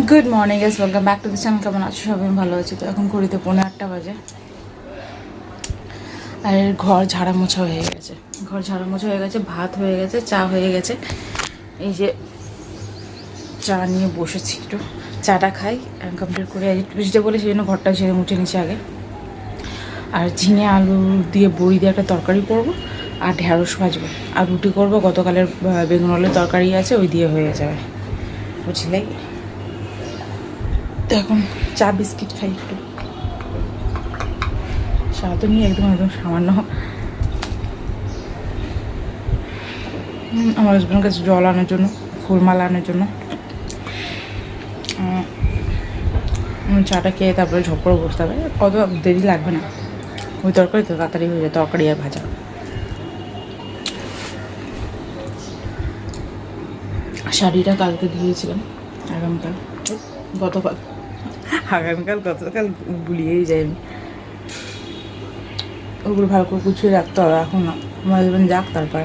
Good morning guys, welcome back to the channel. কেমন আছো সবাই? ভালো আছি। তো এখন ঘড়িতে 8:45 বাজে আর ঘর ঝাড়া মোছা হয়ে গেছে। ভাত হয়ে গেছে, চা হয়ে গেছে। এই যে চা নিয়ে বসেছি, একটু চাটা খাই কমপ্লিট করে বুঝতে বলে সেই জন্য ঘরটা ঝেড়ে মুছে নিচ্ছি আগে। আর ঝিঙে আলু দিয়ে বড়ি দিয়ে একটা তরকারি করবো আর ঢ্যাঁড়স ভাজবো আর রুটি করবো। গতকালের বেগুন আলুর তরকারি আছে, ওই দিয়ে হয়ে যাবে, বুঝলেই। তো এখন চা বিস্কিট খাই একটু, স্বাদ নিয়ে একদম সামান্য। আমার হাজব্যান্ডের কাছে জল আনার জন্য, ফুলমালা আনার জন্য। চাটা খেয়ে তারপরে ঝপ করে বসতে হবে, কত দেরি লাগবে না। ওই তরকারি তো তাড়াতাড়ি হয়ে যায়, তরকারি আর ভাজা। শাড়িটা কালকে ধুয়েছিলাম, আগামীকাল গতকাল ভুলিয়েই যাই আমি। ওগুলো ভালো করে গুছিয়ে রাখতে হবে এখন না, আমার হাজব্যান্ড যাক তারপর।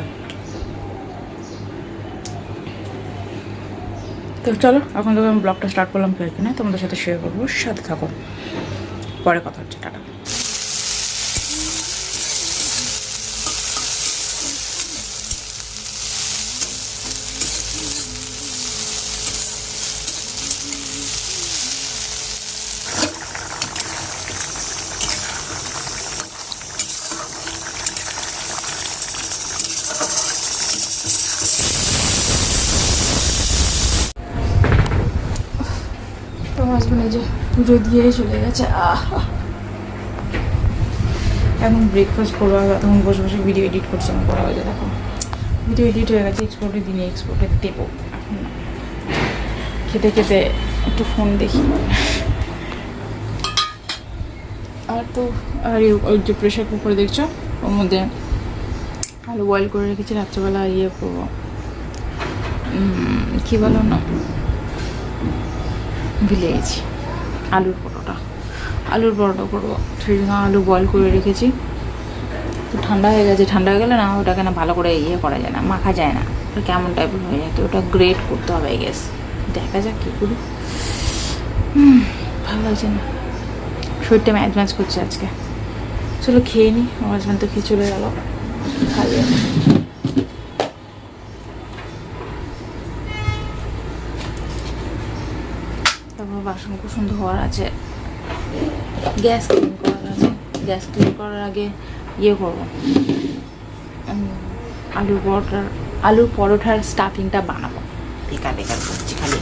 তো চলো, এখন যখন আমি ব্লগটা স্টার্ট করলাম ফের কিনা তোমাদের সাথে শেয়ার করবো, সাথে থাকো, পরে কথা হচ্ছে। টাটা। তোমার হাজব্যান্ড যে পুজো দিয়েই চলে গেছে। এখন ব্রেকফাস্ট করবো, তখন বসে বসে ভিডিও এডিট করছি আমি। করা হয়ে যায়, দেখো ভিডিও এডিট হয়ে গেছে, এক্সপোর্টের দিনে এক্সপোর্টে দেবো। এখন খেতে খেতে একটু ফোন দেখি। আর তো আর ওই যে প্রেশার কুকারে দেখছো, ওর মধ্যে আলু বয়েল করে রেখেছি। রাত্রেবেলা ইয়ে করবো, কী বলো না, ভুলে গেছি, আলুর পরোটা করবো। সেই জন্য আলু বয়েল করে রেখেছি। তো ঠান্ডা হয়ে গেছে, ঠান্ডা হয়ে গেলে না ওটাকে না ভালো করে ইয়ে করা যায় না, মাখা যায় না, ওটা কেমন টাইপের হয়ে যায়। তো ওটা গ্রেট করতে হবে আই গেস, দেখা যাক কী করি। ভালো লাগছে না, শরীরটা ম্যাচ করছে আজকে। চলো খেয়ে নিই, আমার হাজব্যান্ড তো খেয়ে চলে গেল, খাইয়ে। তারপর বাসন কুসন ধোয়ার আছে, গ্যাস ক্লিন করার আগে ইয়ে করবো, আলুর পরোটার স্টাফিংটা বানাবো। বেকার করছি খালি।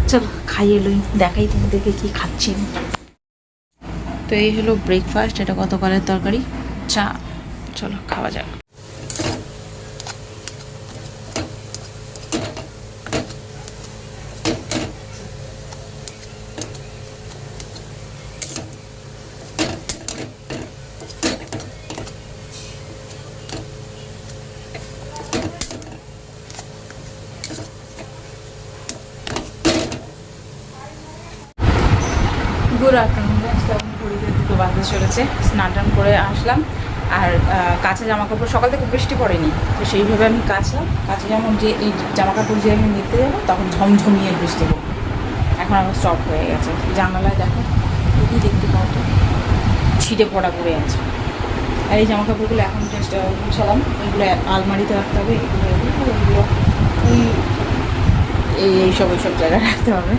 চলো খাইয়ে লই, দেখাই তোমাদেরকে কি খাচ্ছি। তো এই হলো ব্রেকফাস্ট, এটা গতকালের তরকারি, চা। চলো খাওয়া যাক। গুড আফটারনুন, তখন ঘড়িতে 2 বাজতে চলেছে। স্নান টান করে আসলাম, আর কাঁচা জামাকাপড় সকাল থেকে বৃষ্টি পড়েনি, তো সেইভাবে আমি কাচলাম। কাঁচা যেমন যে এই জামাকাপড় যে আমি নিতে যাবো তখন ঝমঝমিয়ে বৃষ্টি পড়ে, এখন আবার স্টপ হয়ে গেছে। জানালায় দেখো, খুবই দেখতে পাও তো, ছিটে পড়া পড়ে আছে। আর এই জামাকাপড়গুলো এখন জাস্ট গুছালাম, এগুলো আলমারিতে রাখতে হবে, এগুলো এইসব জায়গায় রাখতে হবে।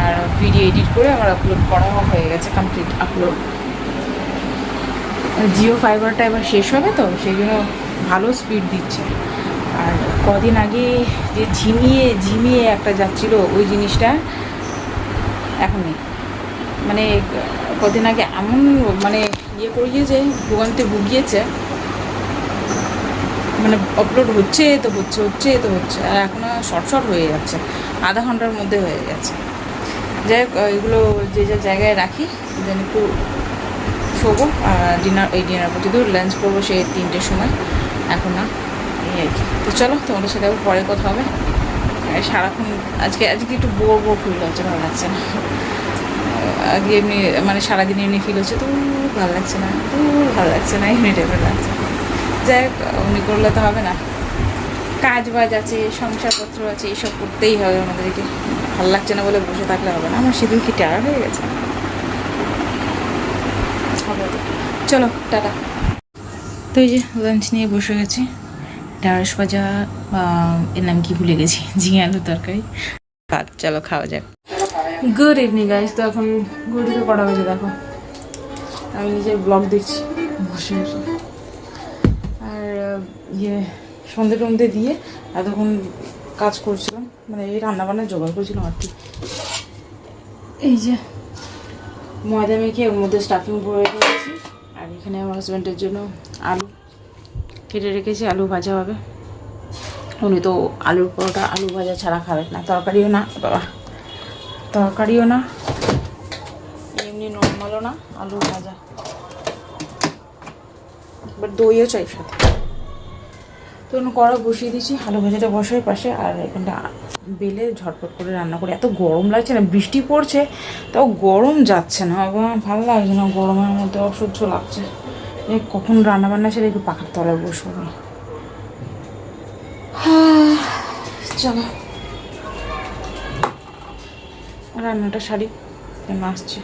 আর ভিডিও এডিট করে আমার আপলোড করা হয়ে গেছে, কমপ্লিট আপলোড। জিও ফাইবারটা এবার শেষ হবে, তো সেই জন্য ভালো স্পিড দিচ্ছে। আর কদিন আগে যে ঝিমিয়ে একটা যাচ্ছিল, ওই জিনিসটা এখন নেই। মানে কদিন আগে এমন মানে ইয়ে করিয়েছে, ভুগিয়েছে, মানে আপলোড হচ্ছে তো হচ্ছে, আর এখনও শর্ট হয়ে যাচ্ছে, আধা ঘন্টার মধ্যে হয়ে যাচ্ছে। যাই হোক, এগুলো যে জায়গায় রাখি, দেন একটু শোবো। ডিনার করতে দূর লাঞ্চ করবো সেই 3টের সময়, এখন না, এই আর কি। তো চলো, তোমাদের সাথে আবার পরে কথা হবে। সারাক্ষণ আজকে একটু বোর ফিল হচ্ছে, ভালো লাগছে না। আগে এমনি মানে সারাদিন এমনি ফিল হচ্ছে, তো ভালো লাগছে না, এমনি টাইপের লাগছে। যাই হোক, উনি করলে তো হবে না, তো চলো, এখন রাখি। পরে কথা হবে। সারাদিন এমনি ফিল হচ্ছে, তো ভালো লাগছে না, তো ভালো লাগছে না, এমনি টাইপের লাগছে। যাই হোক, উনি করলে তো হবে না, তো ভালো লাগছে না, তো ভালো লাগছে না, এমনি টাইপের লাগছে। যাই হোক, উনি করলে তো হবে না। কাজ বাজ আছে, সংসারপত্র আছে, এইসব করতেই হবে আমাদেরকে। ভালো লাগছে না বলে বসে থাকলে হবে না। আমার সেদিন কি টায়ার্ড হয়ে গেছে। চলো টাটা। তো এই যে লাঞ্চ নিয়ে বসে গেছি। ঢ্যাঁড়স ভাজা, এর নাম কি ভুলে গেছি, ঝিঙে আলুর তরকারি। চলো খাওয়া যাক। Good evening guys. তো এখন ঘড়িতে কটা বাজে দেখো, আমি নিজের ব্লগ দেখছি বসে বসে। আর ইয়ে সন্ধে টন্ধে দিয়ে এতক্ষণ কাজ করছিলাম, মানে এই রান্নাবান্না জোগাড় করছিলাম আর কি। এই যে ময়দা মেখে ওর মধ্যে স্টাফিং ভরে রেখেছি। আর এখানে আমার হাজব্যান্ডের জন্য আলু কেটে রেখেছি, আলু ভাজা হবে। উনি তো আলুর পরোটা আলু ভাজা ছাড়া খাবেন না, তরকারিও না বাবা, তরকারিও না, এমনি নর্মালও না, আলু ভাজা। বাট দইও চাই সাথে। তো কড়া বসিয়ে দিয়েছি, আলু ভাজাটা বসাই পাশে। আর এখানটা বেলে ঝটপট করে রান্না করে। এত গরম লাগছে না, বৃষ্টি পড়ছে তাও গরম যাচ্ছে না, ভালো লাগছে না, গরমের মধ্যে অসহ্য লাগছে। কখন রান্নাবান্না সেটা একটু পাখার তলায় বসবো। চলো রান্নাটা সারি, আসছি।